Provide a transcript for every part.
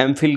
MPhil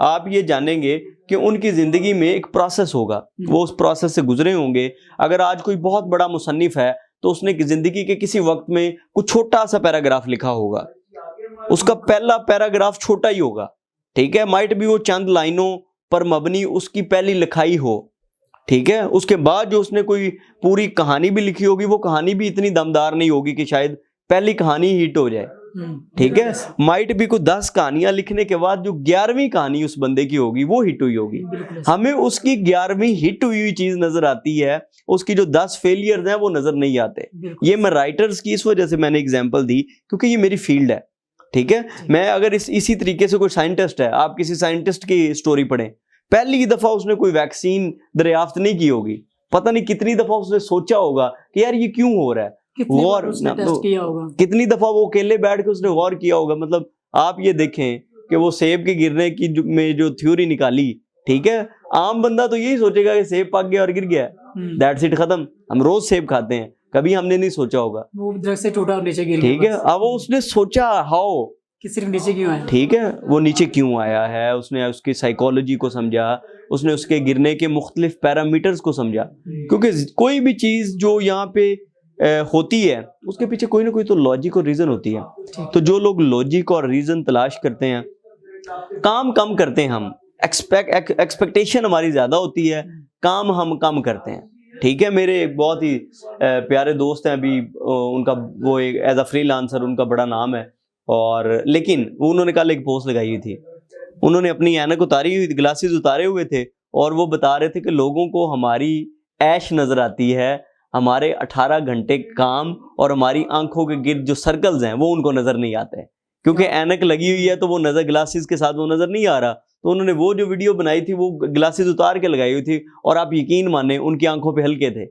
آپ یہ جانیں گے کہ ان کی زندگی میں ایک پروسیس ہوگا, وہ اس پروسیس سے گزرے ہوں گے. اگر آج کوئی بہت بڑا مصنف ہے تو اس نے زندگی کے کسی وقت میں کچھ چھوٹا سا پیراگراف لکھا ہوگا, اس کا پہلا پیراگراف چھوٹا ہی ہوگا, ٹھیک ہے, مائٹ بھی وہ چند لائنوں پر مبنی اس کی پہلی لکھائی ہو, ٹھیک ہے. اس کے بعد جو اس نے کوئی پوری کہانی بھی لکھی ہوگی, وہ کہانی بھی اتنی دمدار نہیں ہوگی کہ شاید پہلی کہانی ہٹ ہو جائے, ٹھیک ہے. مائٹ بھی کوئی 10 کہانیاں لکھنے کے بعد جو 11ویں کہانی اس بندے کی ہوگی وہ ہٹ ہوئی ہوگی. ہمیں اس کی 11ویں ہٹ ہوئی چیز نظر آتی ہے, اس کی جو 10 فیلیئرز ہیں وہ نظر نہیں آتے. یہ میں رائٹرز کی اس وجہ سے میں نے اگزامپل دی کیونکہ یہ میری فیلڈ ہے, ٹھیک ہے. میں اگر اسی طریقے سے کوئی سائنٹسٹ ہے, آپ کسی سائنٹسٹ کی سٹوری پڑھیں, پہلی دفعہ اس نے کوئی ویکسین دریافت نہیں کی ہوگی, پتہ نہیں کتنی دفعہ اس نے سوچا ہوگا کہ یار یہ کیوں ہو رہا ہے, غور کتنی دفعہ وہ اکیلے بیٹھ کے اس نے غور کیا ہوگا. مطلب آپ یہ دیکھیں کہ وہ سیب کے گرنے کی میں جو تھیوری نکالی, ٹھیک ہے, عام بندہ تو یہی سوچے گا کہ سیب پک گیا اور گر گیا, دیٹس اٹ, ختم. ہم روز سیب کھاتے ہیں, کبھی ہم نے نہیں سوچا ہوگا وہ درخت سے ٹوٹا اور نیچے گر گیا, ٹھیک ہے. اب وہ اس نے سوچا ہاؤ کہ صرف نیچے کیوں آیا, ٹھیک ہے, وہ نیچے کیوں آیا ہے, اس نے اس کی سائیکالوجی کو سمجھا, اس نے اس کے گرنے کے مختلف پیرامیٹرز کو سمجھا. کیونکہ کوئی بھی چیز جو یہاں پہ ہوتی ہے اس کے پیچھے کوئی نہ کوئی تو لاجک اور ریزن ہوتی ہے. تو جو لوگ لاجک اور ریزن تلاش کرتے ہیں, کام کم کرتے ہیں, ہم ایکسپیکٹیشن ہماری زیادہ ہوتی ہے, کام ہم کم کرتے ہیں, ٹھیک ہے. میرے ایک بہت ہی پیارے دوست ہیں, ابھی ان کا وہ ایز اے فری لانسر ان کا بڑا نام ہے, اور لیکن انہوں نے کل ایک پوسٹ لگائی ہوئی تھی, انہوں نے اپنی اینک اتاری ہوئی, گلاسز اتارے ہوئے تھے, اور وہ بتا رہے تھے کہ لوگوں کو ہماری ایش نظر آتی ہے, ہمارے 18 گھنٹے کام اور ہماری آنکھوں کے گرد جو سرکلز ہیں وہ ان کو نظر نہیں آتے, کیونکہ اینک لگی ہوئی ہے تو وہ نظر گلاسز کے ساتھ وہ نظر نہیں آ رہا. تو انہوں نے وہ جو ویڈیو بنائی تھی وہ گلاسز اتار کے لگائی ہوئی تھی, اور آپ یقین مانیں ان کی آنکھوں پہ ہلکے تھے,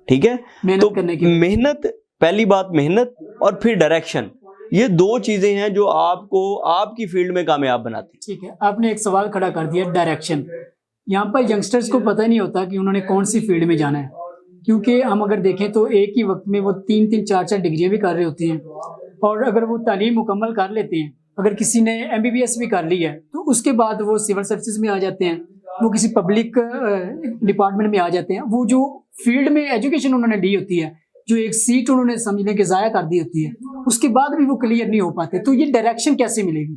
ٹھیک ہے. تو محنت, پہلی بات محنت, اور پھر ڈائریکشن, یہ 2 چیزیں ہیں جو آپ کو آپ کی فیلڈ میں کامیاب بناتی. ٹھیک ہے, آپ نے ایک سوال کھڑا کر دیا, ڈائریکشن. یہاں پر ینگسٹرز کو پتہ نہیں ہوتا کہ انہوں نے کون سی فیلڈ میں جانا ہے, کیونکہ ہم اگر دیکھیں تو ایک ہی وقت میں وہ 3 4 ڈگریاں بھی کر رہے ہوتے ہیں, اور اگر وہ تعلیم مکمل کر لیتے ہیں, اگر کسی نے MBBS بھی کر لی ہے تو اس کے بعد وہ سول سروسز میں آ جاتے ہیں, وہ کسی پبلک ڈپارٹمنٹ میں آ جاتے ہیں. وہ جو فیلڈ میں ایجوکیشن انہوں نے لی ہوتی ہے, جو ایک سیٹ انہوں نے سمجھنے کے ضائع کر دی ہوتی ہے, اس کے بعد بھی وہ کلیئر نہیں ہو پاتے. تو یہ ڈائریکشن کیسے ملے گی؟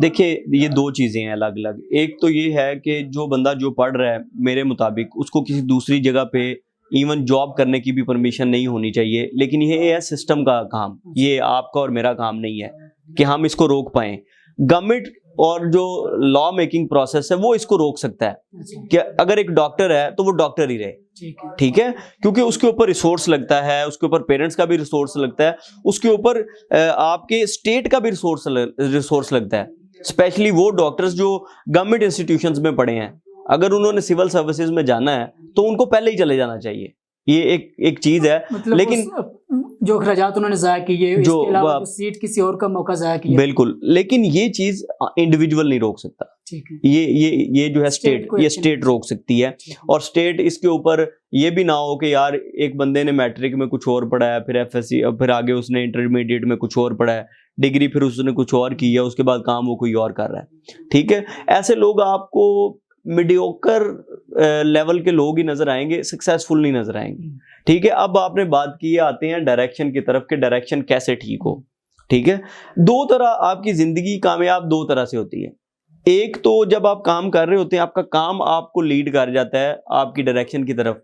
دیکھیں یہ 2 چیزیں ہیں الگ الگ. ایک تو یہ ہے کہ جو بندہ جو پڑھ رہا ہے, میرے مطابق اس کو کسی دوسری جگہ پہ ایون جاب کرنے کی بھی پرمیشن نہیں ہونی چاہیے, لیکن یہ ہے سسٹم کا کام, یہ آپ کا اور میرا کام نہیں ہے کہ ہم اس کو روک پائیں. گورنمنٹ اور جو لا میکنگ پروسیس ہے وہ اس کو روک سکتا ہے کہ اگر ایک ڈاکٹر ہے تو وہ ڈاکٹر ہی رہے, ٹھیک ہے, کیونکہ اس کے اوپر ریسورس لگتا ہے, اس کے اوپر پیرنٹس کا بھی ریسورس لگتا ہے, اس کے اوپر آپ کے اسٹیٹ کا بھی ریسورس لگتا ہے. اسپیشلی وہ ڈاکٹرز جو گورنمنٹ انسٹیٹیوشنز میں پڑھے ہیں, اگر انہوں نے سول سروسز میں جانا ہے تو ان کو پہلے ہی چلے جانا چاہیے. یہ ایک چیز ہے, لیکن جو اخراجات انہوں نے ضائع کیے, اس کے علاوہ سیٹ کسی اور کا موقع ضائع کیا, بالکل, لیکن یہ چیز انڈیویجول نہیں روک سکتا. یہ جو ہے اسٹیٹ روک سکتی ہے, اور اسٹیٹ اس کے اوپر یہ بھی نہ ہو کہ یار ایک بندے نے میٹرک میں کچھ اور پڑھا ہے, پھر FSC, پھر آگے اس نے انٹرمیڈیٹ میں کچھ اور پڑھا ہے, ڈگری پھر اس نے کچھ اور کی ہے, اس کے بعد کام وہ کوئی اور کر رہا ہے, ٹھیک ہے. ایسے لوگ آپ کو میڈیوکر لیول کے لوگ ہی نظر آئیں گے, سکسیسفل نہیں نظر آئیں گے, ٹھیک ہے. اب آپ نے بات کی, آتے ہیں ڈائریکشن کی طرف کہ ڈائریکشن کیسے ٹھیک ہو, ٹھیک ہے. 2 طرح آپ کی زندگی کامیاب 2 طرح سے ہوتی ہے. ایک تو جب آپ کام کر رہے ہوتے ہیں, آپ کا کام آپ کو لیڈ کر جاتا ہے آپ کی ڈائریکشن کی طرف.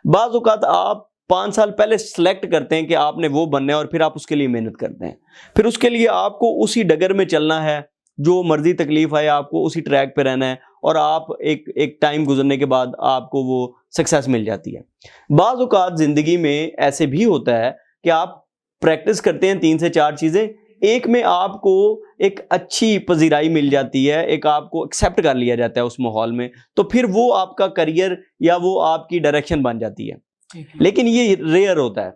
بعض اوقات آپ 5 سال پہلے سلیکٹ کرتے ہیں کہ آپ نے وہ بننا ہے, اور پھر آپ اس کے لیے محنت کرتے ہیں, پھر اس کے لیے آپ کو اسی ڈگر میں چلنا ہے, جو مرضی تکلیف آئے آپ کو اسی ٹریک پہ رہنا ہے, اور آپ ایک ٹائم گزرنے کے بعد آپ کو وہ سکسیس مل جاتی ہے. بعض اوقات زندگی میں ایسے بھی ہوتا ہے کہ آپ پریکٹس کرتے ہیں 3 سے 4 چیزیں, ایک میں آپ کو ایک اچھی پذیرائی مل جاتی ہے, ایک آپ کو ایکسیپٹ کر لیا جاتا ہے اس ماحول میں, تو پھر وہ آپ کا کریئر یا وہ آپ کی ڈائریکشن بن جاتی ہے. لیکن یہ ریئر ہوتا ہے,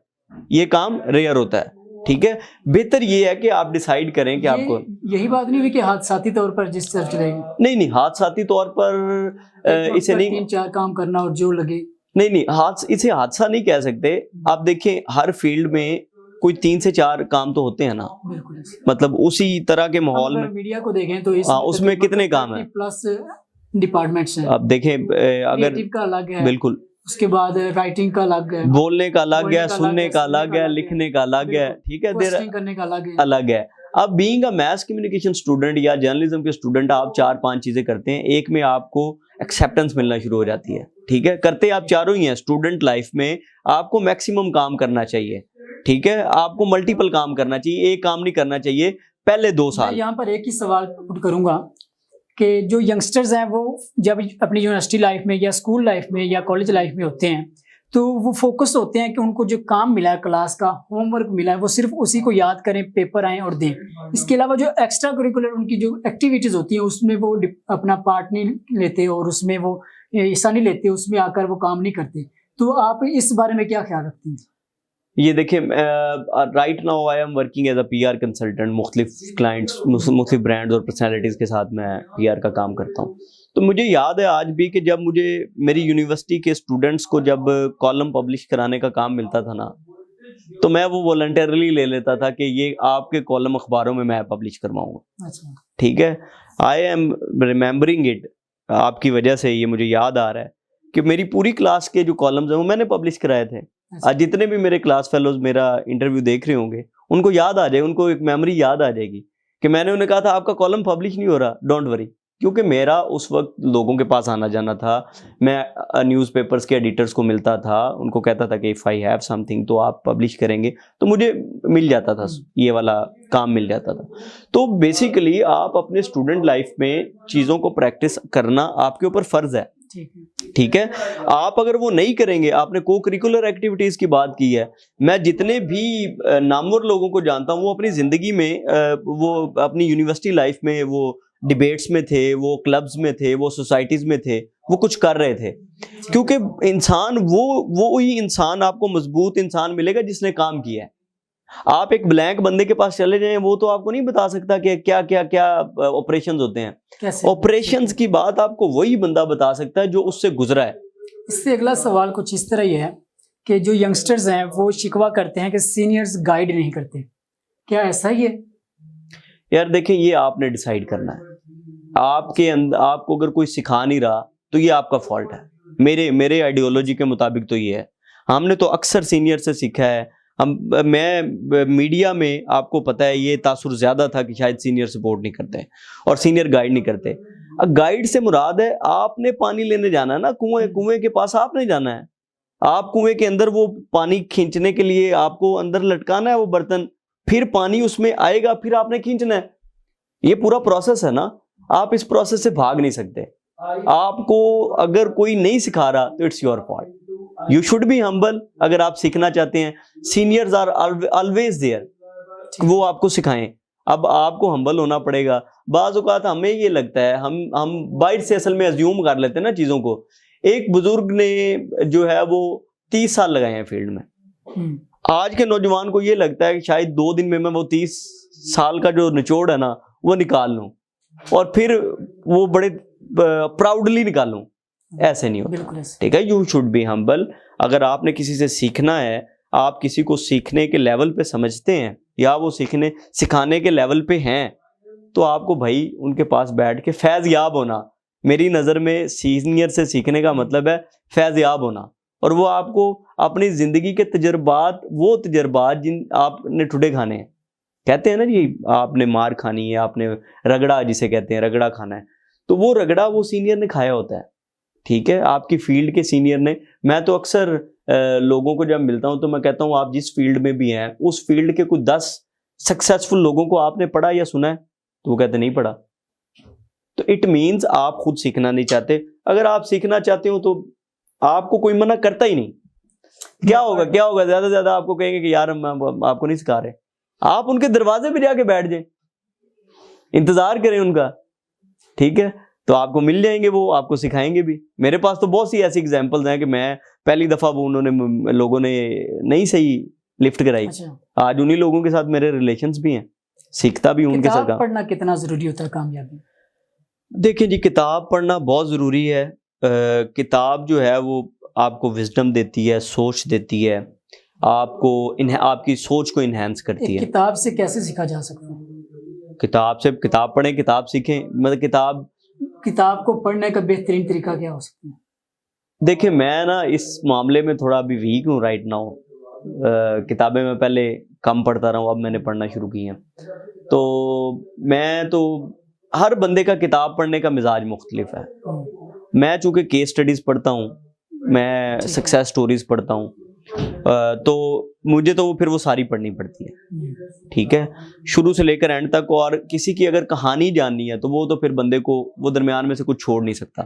یہ کام ریئر ہوتا ہے, ٹھیک ہے. بہتر یہ ہے کہ آپ ڈیسائیڈ کریں کہ آپ کو, یہی بات نہیں ہوئی کہ حادثاتی طور پر جس طرح چلے گی, نہیں حادثاتی طور پر اسے نہیں 3 4 کام کرنا اور جو لگے, نہیں اسے حادثہ نہیں کہہ سکتے. آپ دیکھیں ہر فیلڈ میں کوئی 3 سے 4 کام تو ہوتے ہیں نا, بالکل. مطلب اسی طرح کے ماحول میں میڈیا کو دیکھیں تو اس میں کتنے کام ہیں, پلس ڈپارٹمنٹس ہیں. اب دیکھیں اگر کا الگ ہے, بالکل, اس کے بعد رائٹنگ کا الگ ہے, بولنے کا الگ ہے, سننے کا الگ ہے, لکھنے کا الگ ہے, ٹھیک ہے, دیر کرنے کا الگ ہے. اب being a mass communication student یا جرنلزم کے اسٹوڈنٹ, آپ 4-5 چیزیں کرتے ہیں. ایک میں آپ کو ایکسیپٹنس ملنا شروع ہو جاتی ہے, ٹھیک ہے, کرتے آپ چاروں ہی ہیں. اسٹوڈنٹ لائف میں آپ کو میکسیمم کام کرنا چاہیے, ٹھیک ہے, آپ کو ملٹیپل کام کرنا چاہیے, ایک کام نہیں کرنا چاہیے پہلے 2 سال. یہاں پر ایک ہی سوال پٹ کروں گا کہ جو ینگسٹرز ہیں وہ جب اپنی یونیورسٹی لائف میں یا اسکول لائف میں یا کالج لائف میں ہوتے ہیں تو وہ فوکس ہوتے ہیں کہ ان کو جو کام ملا ہے, کلاس کا ہوم ورک ملا ہے, وہ صرف اسی کو یاد کریں, پیپر آئیں اور دیں. اس کے علاوہ جو ایکسٹرا کریکولر ان کی جو ایکٹیویٹیز ہوتی ہیں اس میں وہ اپنا پارٹ نہیں لیتے اور اس میں وہ حصہ نہیں لیتے, اس میں آ کر وہ کام نہیں کرتے. تو آپ اس بارے میں کیا خیال رکھتے ہیں؟ یہ دیکھیں, right now I am working as a P R consultant. مختلف کلائنٹس, مختلف برانڈز اور پرسنالٹیز کے ساتھ میں پی آر کا کام کرتا ہوں. تو مجھے یاد ہے آج بھی کہ جب مجھے میری یونیورسٹی کے اسٹوڈنٹس کو جب کالم پبلش کرانے کا کام ملتا تھا نا, تو میں وہ والنٹیرلی لے لیتا تھا کہ یہ آپ کے کالم اخباروں میں پبلش کرواؤں گا, ٹھیک ہے. آئی ایم ریممبرنگ اٹ, آپ کی وجہ سے یہ مجھے یاد آ رہا ہے کہ میری پوری کلاس کے جو کالمز ہیں وہ میں نے پبلش کرائے تھے. آج جتنے بھی میرے کلاس فیلوز میرا انٹرویو دیکھ رہے ہوں گے ان کو یاد آ جائے, ان کو ایک میموری یاد آ جائے گی کہ میں نے انہیں کہا تھا آپ کا کالم پبلش نہیں ہو رہا, ڈونٹ وری. کیونکہ میرا اس وقت لوگوں کے پاس آنا جانا تھا, میں نیوز پیپرز کے ایڈیٹرز کو ملتا تھا, ان کو کہتا تھا کہ if I have something تو آپ پبلش کریں گے, تو مجھے مل جاتا تھا, یہ والا کام مل جاتا تھا. تو بیسیکلی آپ اپنے اسٹوڈنٹ لائف میں چیزوں کو پریکٹس کرنا آپ کے اوپر فرض ہے, ٹھیک ہے. آپ اگر وہ نہیں کریں گے, آپ نے کو کریکولر ایکٹیویٹیز کی بات کی ہے, میں جتنے بھی نامور لوگوں کو جانتا ہوں وہ اپنی زندگی میں, وہ اپنی یونیورسٹی لائف میں وہ ڈیبیٹس میں تھے, وہ کلبز میں تھے, وہ سوسائٹیز میں تھے, وہ کچھ کر رہے تھے. کیونکہ انسان وہی انسان آپ کو مضبوط انسان ملے گا جس نے کام کیا ہے. آپ ایک بلینک بندے کے پاس چلے جائیں, وہ تو آپ کو نہیں بتا سکتا کہ کیا کیا کیا آپریشنز ہوتے ہیں. آپریشنز کی بات آپ کو وہی بندہ بتا سکتا ہے جو اس سے گزرا ہے. اس سے اگلا سوال کچھ اس طرح یہ ہے کہ جو ینگسٹرز ہیں وہ شکوہ کرتے ہیں کہ سینئرز گائیڈ نہیں کرتے, کیا ایسا ہی ہے؟ یار دیکھیں, یہ آپ نے ڈیسائیڈ کرنا ہے. آپ کے اندر آپ کو اگر کوئی سکھا نہیں رہا تو یہ آپ کا فالٹ ہے. میرے آئیڈیولوجی کے مطابق تو یہ ہے. ہم نے تو اکثر سینئر سے سیکھا ہے. میں میڈیا میں آپ کو پتہ ہے یہ تاثر زیادہ تھا کہ شاید سینئر سپورٹ نہیں کرتے اور سینئر گائیڈ نہیں کرتے. گائیڈ سے مراد ہے آپ نے پانی لینے جانا ہے نا, کنویں کے پاس آپ نے جانا ہے. آپ کنویں کے اندر وہ پانی کھینچنے کے لیے آپ کو اندر لٹکانا ہے وہ برتن, پھر پانی اس میں آئے گا, پھر آپ نے کھینچنا ہے. یہ پورا پروسیس ہے نا, آپ اس پروسیس سے بھاگ نہیں سکتے. آپ کو اگر کوئی نہیں سکھا رہا تو it's your fault. You should be humble. اگر آپ سیکھنا چاہتے ہیں, سینئرز آر آلویز دیئر, وہ آپ کو سکھائیں. اب آپ کو ہمبل ہونا پڑے گا. بعض اوقات ہمیں یہ لگتا ہے, ہم باہر سے اصل میں ازیوم کر لیتے ہیں نا چیزوں کو. ایک بزرگ نے جو ہے وہ 30 سال لگائے ہیں فیلڈ میں. آج کے نوجوان کو یہ لگتا ہے کہ شاید 2 دن میں وہ 30 سال کا جو نچوڑ ہے نا وہ نکال لوں اور پھر وہ بڑے پراؤڈلی نکالوں. ایسے نہیں ہوتا, ٹھیک ہے. You should be humble. اگر آپ نے کسی سے سیکھنا ہے, آپ کسی کو سیکھنے کے لیول پہ سمجھتے ہیں یا وہ سکھانے کے لیول پہ ہیں, تو آپ کو بھائی ان کے پاس بیٹھ کے فیض یاب ہونا. میری نظر میں سینئر سے سیکھنے کا مطلب ہے فیض یاب ہونا, اور وہ آپ کو اپنی زندگی کے وہ تجربات جن آپ نے ٹھڈے کھانے ہیں. کہتے ہیں نا جی آپ نے مار کھانی ہے, آپ نے رگڑا جسے کہتے ہیں رگڑا کھانا ہے, تو وہ رگڑا وہ سینئر نے کھایا ہوتا ہے, ٹھیک ہے. آپ کی فیلڈ کے سینئر نے. میں تو اکثر لوگوں کو جب ملتا ہوں تو میں کہتا ہوں آپ جس فیلڈ میں بھی ہیں اس فیلڈ کے کوئی 10 سکسیسفل لوگوں کو آپ نے پڑھا یا سنا ہے, تو وہ کہتے نہیں پڑھا. تو اٹ مینز آپ خود سیکھنا نہیں چاہتے. اگر آپ سیکھنا چاہتے ہو تو آپ کو کوئی منع کرتا ہی نہیں. کیا ہوگا زیادہ سے زیادہ آپ کو کہیں گے کہ یار ہم آپ کو نہیں سکھا رہے. آپ ان کے دروازے پہ جا کے بیٹھ جائیں, انتظار کریں ان کا, ٹھیک ہے. تو آپ کو مل جائیں گے, وہ آپ کو سکھائیں گے بھی. میرے پاس تو بہت سی ایسی ایگزامپلز ہیں کہ میں پہلی دفعہ وہ لوگوں نے نہیں صحیح لفٹ کرائی. آج انہی لوگوں کے ساتھ میرے ریلیشنز بھی ہیں, سیکھتا بھی ہوں ان کے ساتھ. کتاب پڑھنا کتنا ضروری ہوتا ہے کامیابی؟ دیکھیں جی, کتاب پڑھنا بہت ضروری ہے. کتاب جو ہے وہ آپ کو وزڈم دیتی ہے, سوچ دیتی ہے. آپ کو آپ کی سوچ کو انہینس کرتی ہے. کتاب سے کیسے سیکھا جا سکتا ہے؟ کتاب پڑھیں, کتاب سیکھیں. مطلب کتاب کو پڑھنے کا بہترین طریقہ کیا ہو سکتا ہے؟ دیکھیں میں نا اس معاملے میں تھوڑا ابھی ویک ہوں رائٹ ناؤ. کتابیں میں پہلے کم پڑھتا رہا ہوں, اب میں نے پڑھنا شروع کی ہیں. تو میں تو ہر بندے کا کتاب پڑھنے کا مزاج مختلف ہے. میں چونکہ کیس سٹڈیز پڑھتا ہوں, میں سکسیس سٹوریز پڑھتا ہوں, تو مجھے تو پھر وہ ساری پڑھنی پڑتی ہے. ٹھیک ہے, شروع سے لے کر اینڈ تک. اور کسی کی اگر کہانی جاننی ہے تو وہ تو پھر بندے کو وہ درمیان میں سے کچھ چھوڑ نہیں سکتا.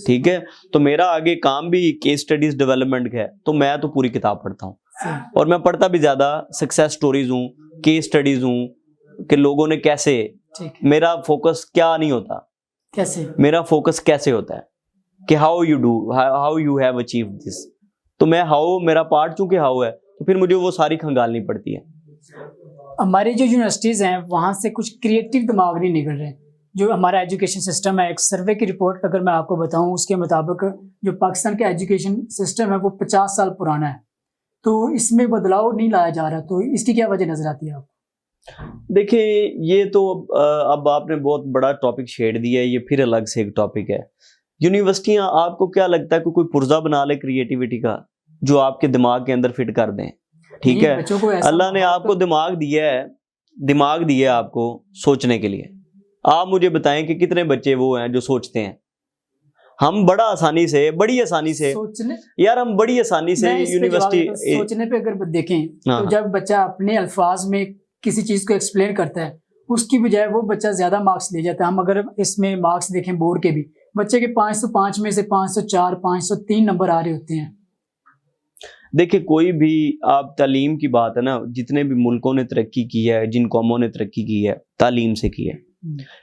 ٹھیک ہے, تو میرا آگے کام بھی کیس سٹڈیز ڈیولپمنٹ کا ہے, تو میں تو پوری کتاب پڑھتا ہوں. اور میں پڑھتا بھی زیادہ سکسیس سٹوریز ہوں, کیس سٹڈیز ہوں کہ لوگوں نے کیسے. میرا فوکس کیا نہیں ہوتا, کیسے میرا فوکس کیسے ہوتا ہے کہ ہاؤ یو ہیو اچیوڈ دس. تو میں میرا پارٹ چونکہ ہاؤ ہے, تو پھر مجھے وہ ساری کھنگالنی پڑتی ہے. ہماری جو یونیورسٹیز ہیں وہاں سے کچھ کریٹو دماغ نہیں نکل رہے. جو ہمارا ایجوکیشن سسٹم ہے, ایک سروے کی رپورٹ اگر میں آپ کو بتاؤں, اس کے مطابق جو پاکستان کا ایجوکیشن سسٹم ہے وہ 50 سال پرانا ہے, تو اس میں بدلاؤ نہیں لایا جا رہا. تو اس کی کیا وجہ نظر آتی ہے آپ کو؟ دیکھیں یہ تو اب آپ نے بہت بڑا ٹاپک چھیڑ دیا ہے, یہ پھر الگ سے ایک ٹاپک ہے. یونیورسٹیاں, آپ کو کیا لگتا ہے کہ کوئی پرزہ بنا لے کریٹیوٹی کا جو آپ کے دماغ کے اندر فٹ کر دیں؟ ٹھیک ہے, اللہ نے آپ کو دماغ دیا ہے آپ کو سوچنے کے لیے. آپ مجھے بتائیں کہ کتنے بچے وہ ہیں جو سوچتے ہیں. ہم بڑی آسانی سے یار ہم بڑی آسانی سے یونیورسٹی سوچنے پہ اگر دیکھیں تو جب بچہ اپنے الفاظ میں کسی چیز کو ایکسپلین کرتا ہے, اس کی بجائے وہ بچہ زیادہ مارکس لے جاتا ہے. ہم اگر اس میں مارکس دیکھیں بورڈ کے بھی, بچے کے 505 میں سے 504 503 نمبر آ رہے ہوتے ہیں. دیکھیں کوئی بھی آپ تعلیم کی بات ہے نا, جتنے بھی ملکوں نے ترقی کی ہے, جن قوموں نے ترقی کی ہے, تعلیم سے کی ہے,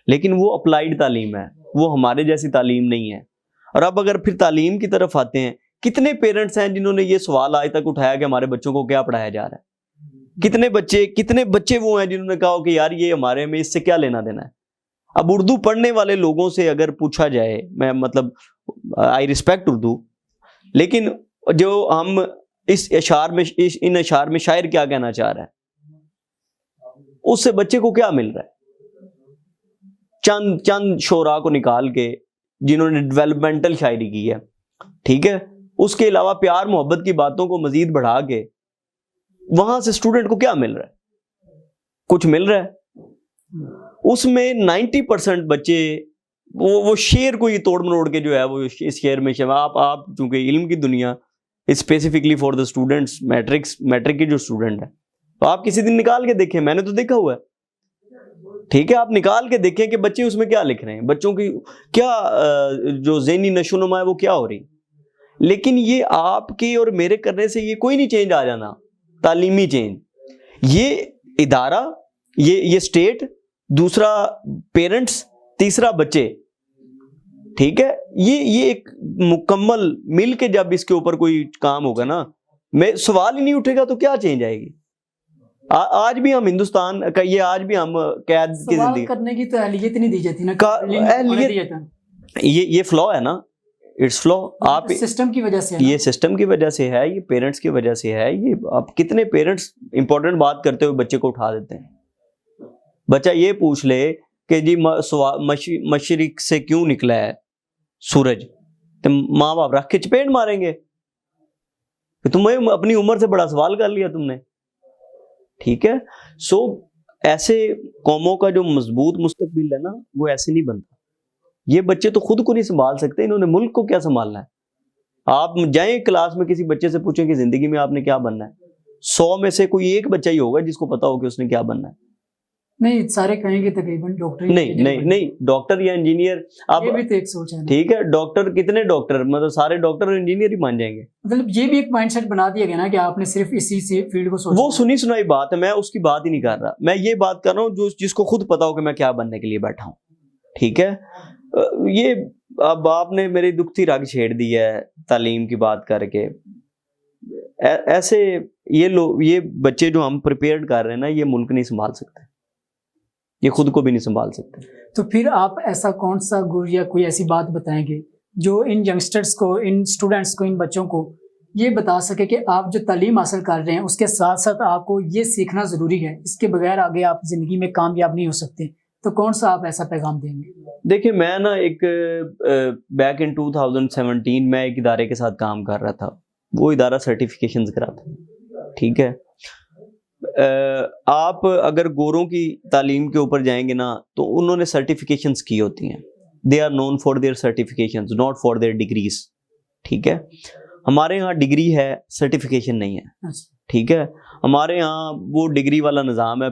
لیکن وہ اپلائیڈ تعلیم ہے, وہ ہمارے جیسی تعلیم نہیں ہے. اور اب اگر پھر تعلیم کی طرف آتے ہیں, کتنے پیرنٹس ہیں جنہوں نے یہ سوال آج تک اٹھایا کہ ہمارے بچوں کو کیا پڑھایا جا رہا ہے؟ کتنے بچے وہ ہیں جنہوں نے کہا کہ یار یہ ہمارے میں اس سے کیا لینا دینا ہے؟ اب اردو پڑھنے والے لوگوں سے اگر پوچھا جائے, میں مطلب آئی ریسپیکٹ اردو, لیکن جو ہم ان اشعار میں شاعر کیا کہنا چاہ رہا ہے, اس سے بچے کو کیا مل رہا ہے؟ چند شعراء کو نکال کے جنہوں نے ڈیولپمنٹل شاعری کی ہے, ٹھیک ہے, اس کے علاوہ پیار محبت کی باتوں کو مزید بڑھا کے, وہاں سے اسٹوڈنٹ کو کیا مل رہا ہے؟ کچھ مل رہا ہے. اس میں 90% بچے وہ شعر کو ہی توڑ مروڑ کے جو ہے وہ اس شعر میں آپ چونکہ علم کی دنیا specifically for the students, matric کے جو اسٹوڈنٹ ہے, تو آپ کسی دن نکال کے دیکھیں, میں نے تو دیکھا ہوا ہے. ٹھیک ہے, آپ نکال کے دیکھیں کہ بچے اس میں کیا لکھ رہے ہیں, بچوں کی کیا جو ذہنی نشو نما ہے وہ کیا ہو رہی. لیکن یہ آپ کے اور میرے کرنے سے یہ کوئی نہیں چینج آ جانا, تعلیمی چینج. یہ ادارہ, یہ اسٹیٹ, دوسرا پیرنٹس, تیسرا بچے. ٹھیک ہے, یہ ایک مکمل مل کے جب اس کے اوپر کوئی کام ہوگا نا, میں سوال ہی نہیں اٹھے گا تو کیا چینج آئے گی. آج بھی ہم ہندوستان کا, یہ آج بھی ہم قید کی زندگی کرنے کی تو اہلیت نہیں دی جاتی نا, یہ فلو ہے نا, اٹس فلو. آپ سسٹم کی وجہ سے, یہ سسٹم کی وجہ سے ہے, یہ پیرنٹس کی وجہ سے ہے. یہ آپ کتنے پیرنٹس امپورٹنٹ بات کرتے ہوئے بچے کو اٹھا دیتے ہیں. بچہ یہ پوچھ لے کہ جی مشرق سے کیوں نکلا ہے سورج, تو ماں باپ رکھ کے چپیٹ ماریں گے کہ تمہیں اپنی عمر سے بڑا سوال کر لیا تم نے. ٹھیک ہے, سو ایسے قوموں کا جو مضبوط مستقبل ہے نا, وہ ایسے نہیں بنتا. یہ بچے تو خود کو نہیں سنبھال سکتے, انہوں نے ملک کو کیا سنبھالنا ہے. آپ جائیں کلاس میں کسی بچے سے پوچھیں کہ زندگی میں آپ نے کیا بننا ہے, 100 میں سے کوئی ایک بچہ ہی ہوگا جس کو پتا ہو کہ اس نے کیا بننا ہے. نہیں, سارے کہیں گے تقریباً ڈاکٹر, نہیں ڈاکٹر یا انجینئر. اب یہ بھی تو ایک سوچ ہے. ٹھیک ہے, ڈاکٹر کتنے ڈاکٹر, مطلب سارے ڈاکٹر اور انجینئر ہی مان جائیں گے. مطلب یہ بھی ایک مائنڈ سیٹ بنا دیا گیا نا کہ آپ نے صرف اسی فیلڈ کو سوچا. وہ سنی سنائی بات ہے, میں اس کی بات ہی نہیں کر رہا. میں یہ بات کر رہا ہوں جس کو خود پتا ہو کہ میں کیا بننے کے لیے بیٹھا ہوں. ٹھیک ہے, یہ اب آپ نے میری دکھتی رگ چھیڑ دی ہے تعلیم کی بات کر کے. ایسے یہ بچے جو ہم پریپیئرڈ کر رہے ہیں نا, یہ ملک نہیں سنبھال سکتے, یہ خود کو بھی نہیں سنبھال سکتے. تو پھر آپ ایسا کون سا گر یا کوئی ایسی بات بتائیں گے جو ان ینگسٹرز کو, ان اسٹوڈنٹس کو, ان بچوں کو یہ بتا سکے کہ آپ جو تعلیم حاصل کر رہے ہیں اس کے ساتھ ساتھ آپ کو یہ سیکھنا ضروری ہے، اس کے بغیر آگے آپ زندگی میں کامیاب نہیں ہو سکتے، تو کون سا آپ ایسا پیغام دیں گے؟ دیکھیں میں نا ایک بیک ان 2017 میں ایک ادارے کے ساتھ کام کر رہا تھا، وہ ادارہ سرٹیفکیشنز کراتا ہے، ٹھیک ہے. آپ اگر گوروں کی تعلیم کے اوپر جائیں گے نا تو انہوں نے سرٹیفکیشنز کی ہوتی ہیں. They are known for their certifications not for their degrees. ٹھیک ہے، ہمارے یہاں ڈگری ہے، سرٹیفکیشن نہیں ہے. ٹھیک ہے، ہمارے یہاں وہ ڈگری والا نظام ہے.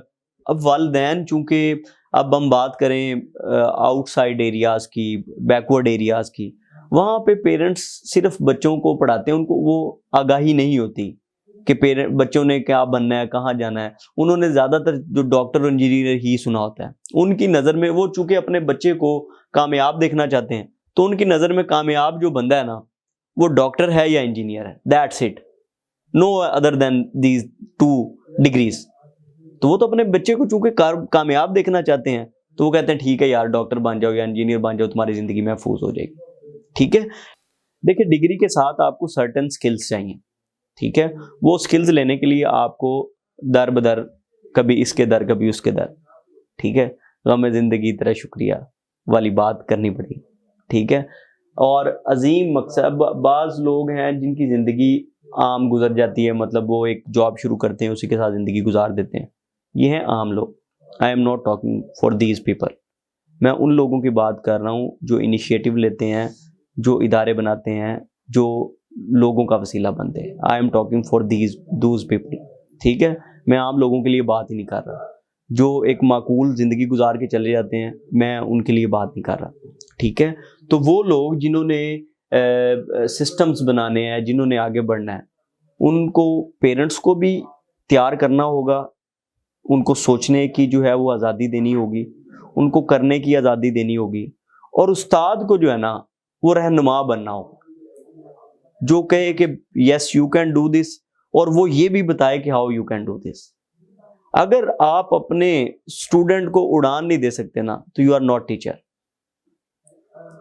اب والدین چونکہ اب ہم بات کریں آؤٹ سائڈ ایریاز کی، بیکورڈ ایریاز کی، وہاں پہ پیرنٹس صرف بچوں کو پڑھاتے ہیں، ان کو وہ آگاہی نہیں ہوتی کہ بچوں نے کیا بننا ہے، کہاں جانا ہے. انہوں نے زیادہ تر جو ڈاکٹر اور انجینئر ہی سنا ہوتا ہے. ان کی نظر میں وہ چونکہ اپنے بچے کو کامیاب دیکھنا چاہتے ہیں، تو ان کی نظر میں کامیاب جو بندہ ہے نا وہ ڈاکٹر ہے یا انجینئر ہے. That's it, no other than these two degrees. تو وہ تو اپنے بچے کو چونکہ کامیاب دیکھنا چاہتے ہیں، تو وہ کہتے ہیں ٹھیک ہے یار ڈاکٹر بن جاؤ یا انجینئر بن جاؤ، تمہاری زندگی محفوظ ہو جائے گی. ٹھیک ہے، دیکھیں ڈگری کے ساتھ آپ کو سرٹن سکلز چاہیے. ٹھیک ہے، وہ سکلز لینے کے لیے آپ کو در بدر کبھی اس کے در کبھی اس کے در، ٹھیک ہے، غم زندگی تیرا شکریہ والی بات کرنی پڑی. ٹھیک ہے، اور عظیم مقصد، بعض لوگ ہیں جن کی زندگی عام گزر جاتی ہے، مطلب وہ ایک جاب شروع کرتے ہیں اسی کے ساتھ زندگی گزار دیتے ہیں. یہ ہیں عام لوگ. I am not talking for these people. میں ان لوگوں کی بات کر رہا ہوں جو انیشیٹو لیتے ہیں، جو ادارے بناتے ہیں، جو لوگوں کا وسیلہ بنتے ہیں. I am talking for those people. ٹھیک ہے، میں عام لوگوں کے لیے بات ہی نہیں کر رہا. جو ایک معقول زندگی گزار کے چلے جاتے ہیں، میں ان کے لیے بات نہیں کر رہا. ٹھیک ہے، تو وہ لوگ جنہوں نے سسٹمز بنانے ہیں، جنہوں نے آگے بڑھنا ہے، ان کو پیرنٹس کو بھی تیار کرنا ہوگا، ان کو سوچنے کی جو ہے وہ آزادی دینی ہوگی، ان کو کرنے کی آزادی دینی ہوگی، اور استاد کو جو ہے نا وہ رہنما بننا ہوگا، جو کہے کہ yes you can do this, اور وہ یہ بھی بتائے کہ how you can do this. اگر آپ اپنے اسٹوڈنٹ کو اڑان نہیں دے سکتے نا تو you are not teacher.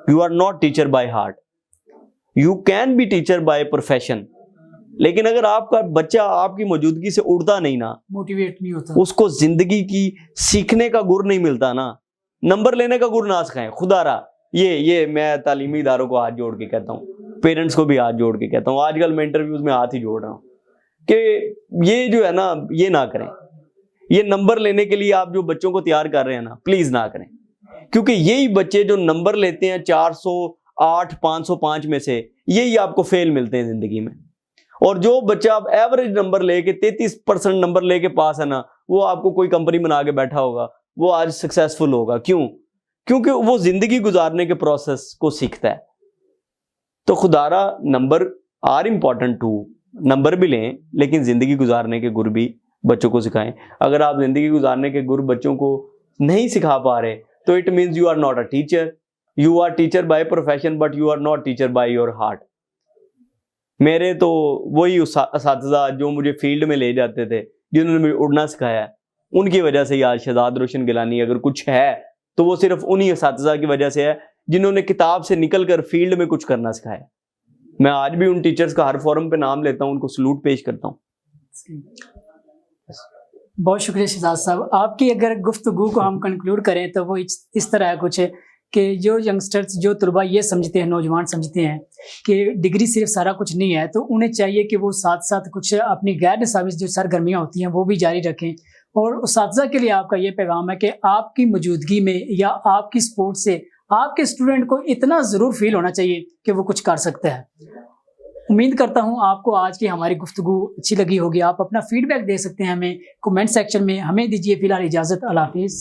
You are not teacher by heart. You can be teacher by profession. لیکن اگر آپ کا بچہ آپ کی موجودگی سے اڑتا نہیں نا، موٹیویٹ نہیں ہوتا، اس کو زندگی کی سیکھنے کا گر نہیں ملتا نا، نمبر لینے کا گر نہ سکھائیں. خدا را یہ میں تعلیمی اداروں کو ہاتھ جوڑ کے کہتا ہوں، پیرنٹس کو بھی ہاتھ جوڑ کے کہتا ہوں. آج کل میں انٹرویوز میں ہاتھ ہی جوڑ رہا ہوں کہ یہ جو ہے نا یہ نہ کریں. یہ نمبر لینے کے لیے آپ جو بچوں کو تیار کر رہے ہیں نا، پلیز نہ کریں. کیونکہ یہی بچے جو نمبر لیتے ہیں 408 505 میں سے، یہی آپ کو فیل ملتے ہیں زندگی میں. اور جو بچہ آپ ایوریج نمبر لے کے 33% نمبر لے کے پاس ہے نا، وہ آپ کو کوئی کمپنی بنا کے بیٹھا ہوگا، وہ آج سکسیسفل ہوگا. کیوں؟ کیونکہ وہ زندگی گزارنے کے پروسیس کو سیکھتا ہے. تو خدارا number are important too, number بھی لیں لیکن زندگی گزارنے کے گر بھی بچوں کو سکھائیں. اگر آپ زندگی گزارنے کے گر بچوں کو نہیں سکھا پا رہے تو it means you are not a teacher. You are teacher by profession but you are not teacher by your heart. میرے تو وہی اساتذہ جو مجھے فیلڈ میں لے جاتے تھے، جنہوں نے مجھے اڑنا سکھایا، ان کی وجہ سے ہی آج شہزاد روشن گیلانی اگر کچھ ہے تو وہ صرف انہی اساتذہ کی وجہ سے ہے جنہوں نے کتاب سے نکل کر فیلڈ میں کچھ کرنا سکھایا. میں آج بھی ان ٹیچرز کا ہر فورم پہ نام لیتا ہوں، ان کو سلوٹ پیش کرتا ہوں. بہت شکریہ شہزاد صاحب. آپ کی اگر گفتگو کو ہم کنکلوڈ کریں تو وہ اس طرح کچھ ہے کہ جو ینگسٹرز، جو طلباء یہ سمجھتے ہیں، نوجوان سمجھتے ہیں کہ ڈگری صرف سارا کچھ نہیں ہے، تو انہیں چاہیے کہ وہ ساتھ ساتھ کچھ اپنی غیر نصابی جو سرگرمیاں ہوتی ہیں وہ بھی جاری رکھیں. اور اساتذہ کے لیے آپ کا یہ پیغام ہے کہ آپ کی موجودگی میں یا آپ کی سپورٹ سے آپ کے اسٹوڈنٹ کو اتنا ضرور فیل ہونا چاہیے کہ وہ کچھ کر سکتا ہے. امید کرتا ہوں آپ کو آج کی ہماری گفتگو اچھی لگی ہوگی. آپ اپنا فیڈ بیک دے سکتے ہیں ہمیں کومنٹ سیکشن میں. ہمیں دیجیے فی الحال اجازت. اللہ حافظ.